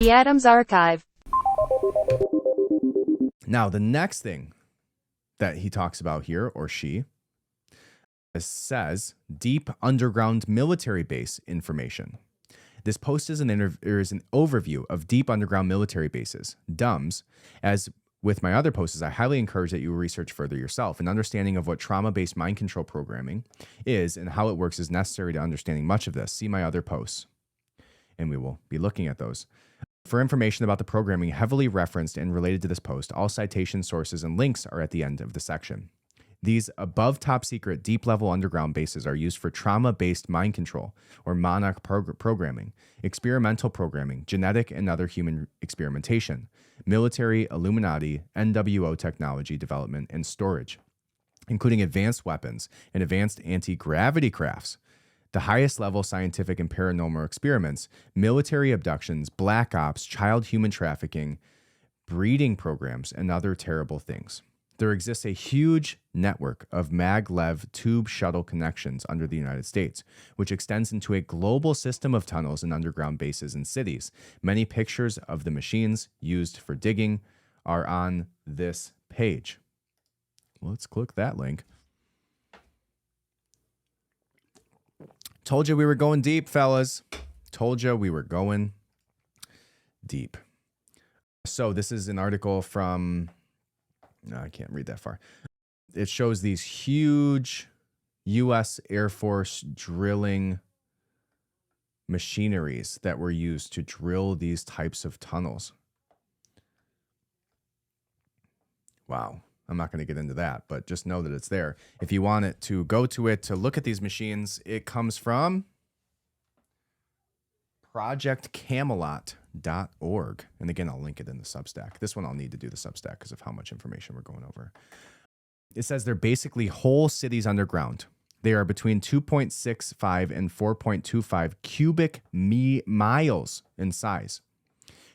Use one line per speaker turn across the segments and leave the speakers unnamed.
The Adams Archive.
Now, the next thing that he talks about here, or she, says deep underground military base information. This post is an overview of deep underground military bases, DUMBs. As with my other posts, I highly encourage that you research further yourself. An understanding of what trauma-based mind control programming is and how it works is necessary to understanding much of this. See my other posts, and we will be looking at those. For information about the programming heavily referenced and related to this post, all citation sources and links are at the end of the section. These above top secret deep level underground bases are used for trauma-based mind control or monarch programming, experimental programming, genetic and other human experimentation, military, Illuminati, NWO technology development and storage, including advanced weapons and advanced anti-gravity crafts, the highest level scientific and paranormal experiments, military abductions, black ops, child human trafficking, breeding programs, and other terrible things. There exists a huge network of maglev tube shuttle connections under the United States, which extends into a global system of tunnels and underground bases in cities. Many pictures of the machines used for digging are on this page. Let's click that link. Told you we were going deep, fellas. Told you we were going deep. So this is an article from... No, I can't read that far. It shows these huge U.S. Air Force drilling machineries that were used to drill these types of tunnels. Wow. I'm not going to get into that, but just know that it's there. If you want it to go to it to look at these machines, it comes from projectcamelot.org. And again, I'll link it in the Substack. This one I'll need to do the Substack because of how much information we're going over. It says they're basically whole cities underground. They are between 2.65 and 4.25 cubic miles in size.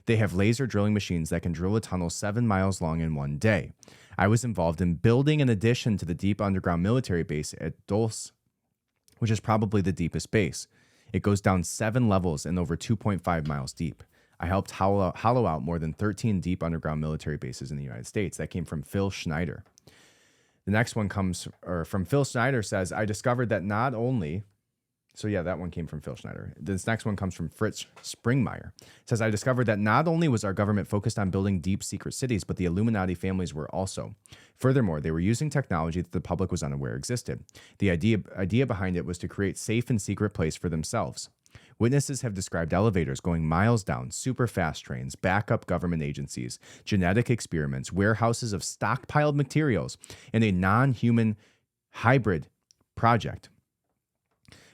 They have laser drilling machines that can drill a tunnel 7 miles long in one day. I was involved in building an addition to the deep underground military base at Dulce, which is probably the deepest base. It goes down 7 levels and over 2.5 miles deep. I helped hollow out more than 13 deep underground military bases in the United States. That came from Phil Schneider. The next one comes from Phil Schneider says, I discovered that not only... So yeah, that one came from Phil Schneider. This next one comes from Fritz Springmeier. It says, I discovered that not only was our government focused on building deep secret cities, but the Illuminati families were also. Furthermore, they were using technology that the public was unaware existed. The idea behind it was to create safe and secret place for themselves. Witnesses have described elevators going miles down, super fast trains, backup government agencies, genetic experiments, warehouses of stockpiled materials, and a non-human hybrid project.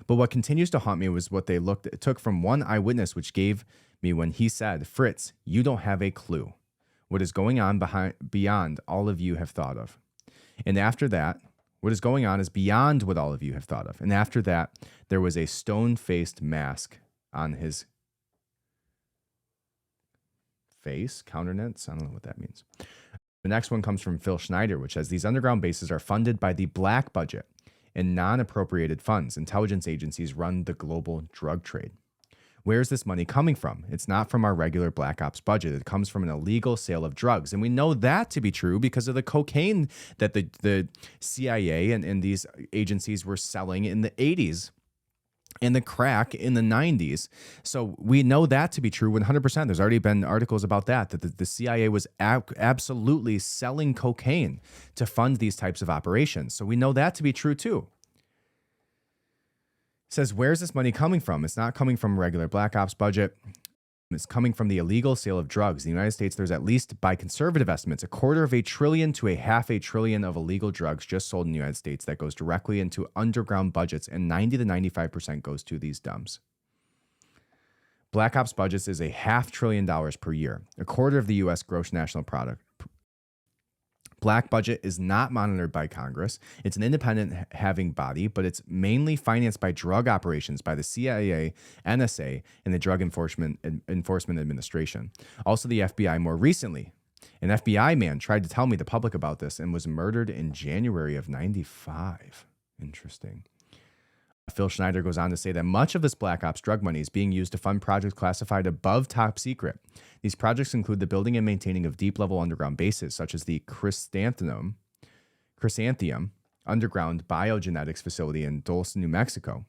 But what continues to haunt me was what they took from one eyewitness, which gave me when he said, Fritz, you don't have a clue what is going on beyond all of you have thought of. And after that, what is going on is beyond what all of you have thought of. And after that, there was a stone-faced mask on his face, countenance. I don't know what that means. The next one comes from Phil Schneider, which says these underground bases are funded by the black budget and non-appropriated funds. Intelligence agencies run the global drug trade. Where is this money coming from? It's not from our regular Black Ops budget. It comes from an illegal sale of drugs. And we know that to be true because of the cocaine that the CIA and these agencies were selling in the 80s and the crack in the 90s. So we know that to be true 100%. There's already been articles about that the CIA was absolutely selling cocaine to fund these types of operations. So we know that to be true too. It says, where's this money coming from? It's not coming from regular Black Ops budget. It's coming from the illegal sale of drugs. In the United States, there's at least, by conservative estimates, $250 billion to $500 billion of illegal drugs just sold in the United States that goes directly into underground budgets, and 90 to 95% goes to these dumps. Black Ops budgets is $500 billion per year, a quarter of the U.S. gross national product. Black budget is not monitored by Congress. It's an independent having body, but it's mainly financed by drug operations by the CIA, NSA, and the Drug Enforcement Administration. Also the FBI more recently. An FBI man tried to tell me the public about this and was murdered in January of 95. Interesting. Phil Schneider goes on to say that much of this Black Ops drug money is being used to fund projects classified above top secret. These projects include the building and maintaining of deep-level underground bases, such as the Chrysanthemum Underground Biogenetics Facility in Dulce, New Mexico,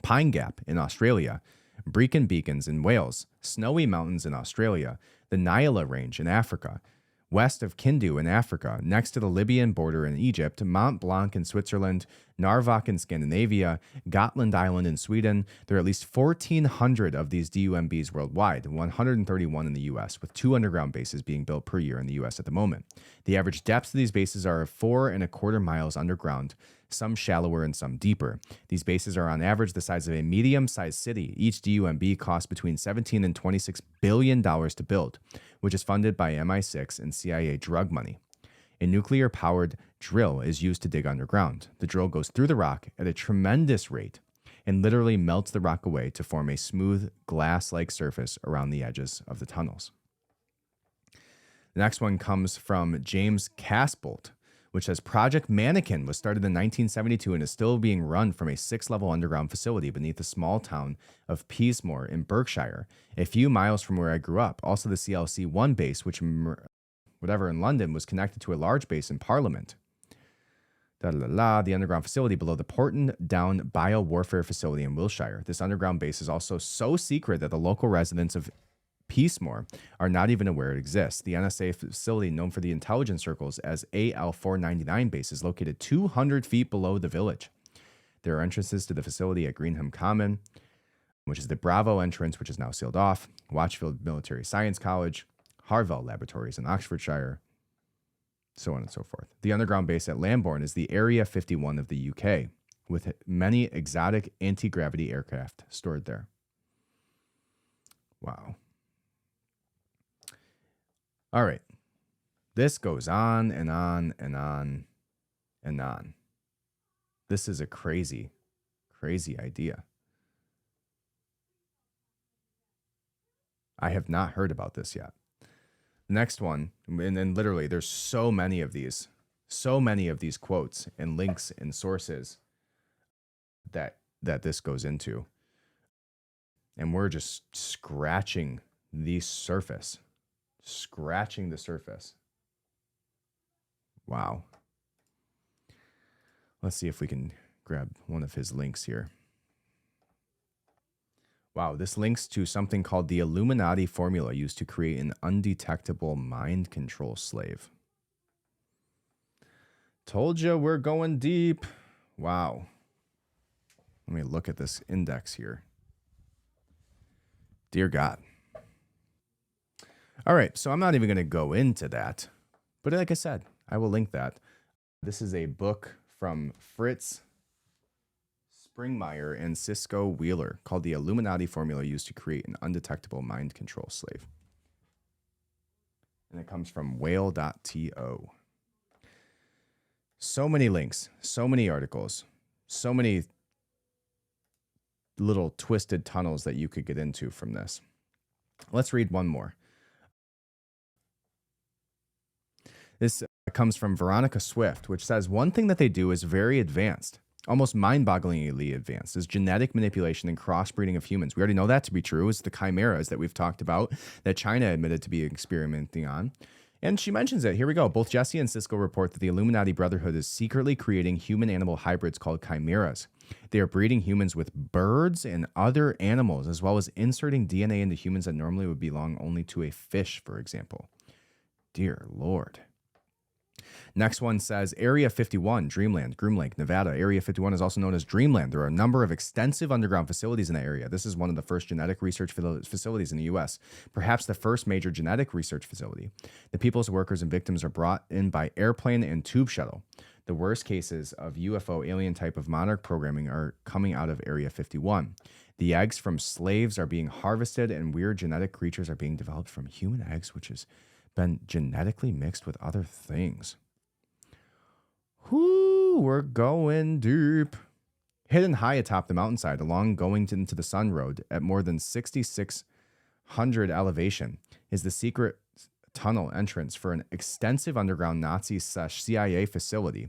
Pine Gap in Australia, Brecon Beacons in Wales, Snowy Mountains in Australia, the Nyala Range in Africa, west of Kindu in Africa, next to the Libyan border in Egypt, Mont Blanc in Switzerland, Narvik in Scandinavia, Gotland Island in Sweden. There are at least 1,400 of these DUMBs worldwide, 131 in the U.S., with 2 underground bases being built per year in the U.S. at the moment. The average depths of these bases are 4.25 miles underground, some shallower and some deeper. These bases are on average the size of a medium-sized city. Each DUMB costs between $17 and $26 billion to build, which is funded by MI6 and CIA drug money. A nuclear-powered drill is used to dig underground. The drill goes through the rock at a tremendous rate and literally melts the rock away to form a smooth, glass-like surface around the edges of the tunnels. The next one comes from James Casbolt, which says Project Mannequin was started in 1972 and is still being run from a 6-level underground facility beneath the small town of Peasmore in Berkshire, a few miles from where I grew up. Also, the CLC-1 base, which in London, was connected to a large base in Parliament. The underground facility below the Porton Down Biowarfare Facility in Wiltshire. This underground base is also so secret that the local residents of Peasmore are not even aware it exists. The NSA facility, known for the intelligence circles as AL-499 base, is located 200 feet below the village. There are entrances to the facility at Greenham Common, which is the Bravo entrance, which is now sealed off, Watchfield Military Science College, Harvell Laboratories in Oxfordshire, so on and so forth. The underground base at Lambourne is the Area 51 of the UK, with many exotic anti-gravity aircraft stored there. Wow. All right. This goes on and on and on and on. This is a crazy, crazy idea. I have not heard about this yet. Next one, and then literally there's so many of these quotes and links and sources that this goes into. And we're just scratching the surface. Wow. Let's see if we can grab one of his links here. Wow, this links to something called the Illuminati formula used to create an undetectable mind control slave. Told you we're going deep. Wow. Let me look at this index here. Dear God. All right, so I'm not even going to go into that. But like I said, I will link that. This is a book from Fritz Springmeier and Cisco Wheeler called The Illuminati Formula Used to Create an Undetectable Mind Control Slave. And it comes from whale.to. So many links, so many articles, so many little twisted tunnels that you could get into from this. Let's read one more. This comes from Veronica Swift, which says one thing that they do is very advanced, almost mind-bogglingly advanced, is genetic manipulation and crossbreeding of humans. We already know that to be true. It's the chimeras that we've talked about that China admitted to be experimenting on. And she mentions it. Here we go. Both Jesse and Cisco report that the Illuminati Brotherhood is secretly creating human-animal hybrids called chimeras. They are breeding humans with birds and other animals, as well as inserting DNA into humans that normally would belong only to a fish, for example. Dear Lord. Next one says Area 51, Dreamland, Groom Lake, Nevada. Area 51 is also known as Dreamland. There are a number of extensive underground facilities in the area. This is one of the first genetic research facilities in the U.S., perhaps the first major genetic research facility. The people's workers and victims are brought in by airplane and tube shuttle. The worst cases of UFO alien type of monarch programming are coming out of Area 51. The eggs from slaves are being harvested, and weird genetic creatures are being developed from human eggs, which has been genetically mixed with other things. Whoo, we're going deep. Hidden high atop the mountainside along going into the Sun Road at more than 6,600 elevation is the secret tunnel entrance for an extensive underground Nazi/CIA facility.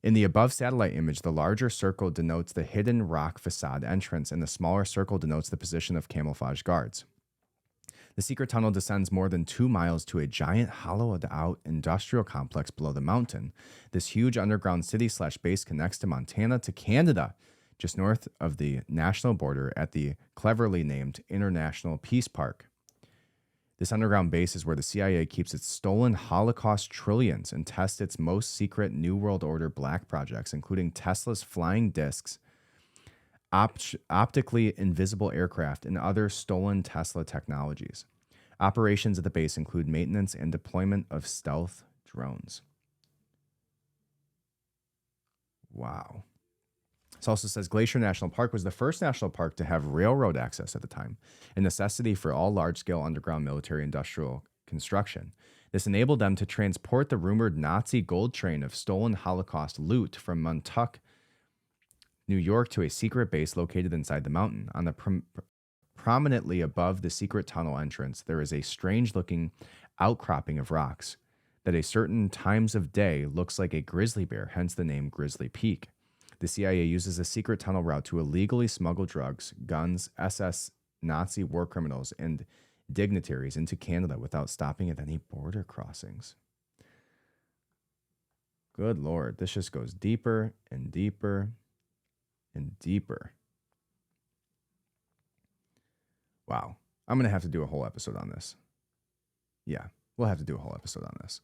In the above satellite image, the larger circle denotes the hidden rock facade entrance, and the smaller circle denotes the position of camouflage guards. The secret tunnel descends more than 2 miles to a giant hollowed out industrial complex below the mountain. This huge underground city/base connects to Montana to Canada, just north of the national border at the cleverly named International Peace Park. This underground base is where the CIA keeps its stolen Holocaust trillions and tests its most secret New World Order black projects, including Tesla's flying discs, optically invisible aircraft, and other stolen Tesla technologies. Operations at the base include maintenance and deployment of stealth drones. Wow. This also says Glacier National Park was the first national park to have railroad access at the time, a necessity for all large-scale underground military industrial construction. This enabled them to transport the rumored Nazi gold train of stolen Holocaust loot from Montauk, New York, to a secret base located inside the mountain. On the prominently above the secret tunnel entrance, there is a strange-looking outcropping of rocks that at certain times of day looks like a grizzly bear, hence the name Grizzly Peak. The CIA uses a secret tunnel route to illegally smuggle drugs, guns, SS, Nazi war criminals, and dignitaries into Canada without stopping at any border crossings. Good Lord, this just goes deeper and deeper and deeper. Wow. I'm going to have to do a whole episode on this. Yeah, we'll have to do a whole episode on this.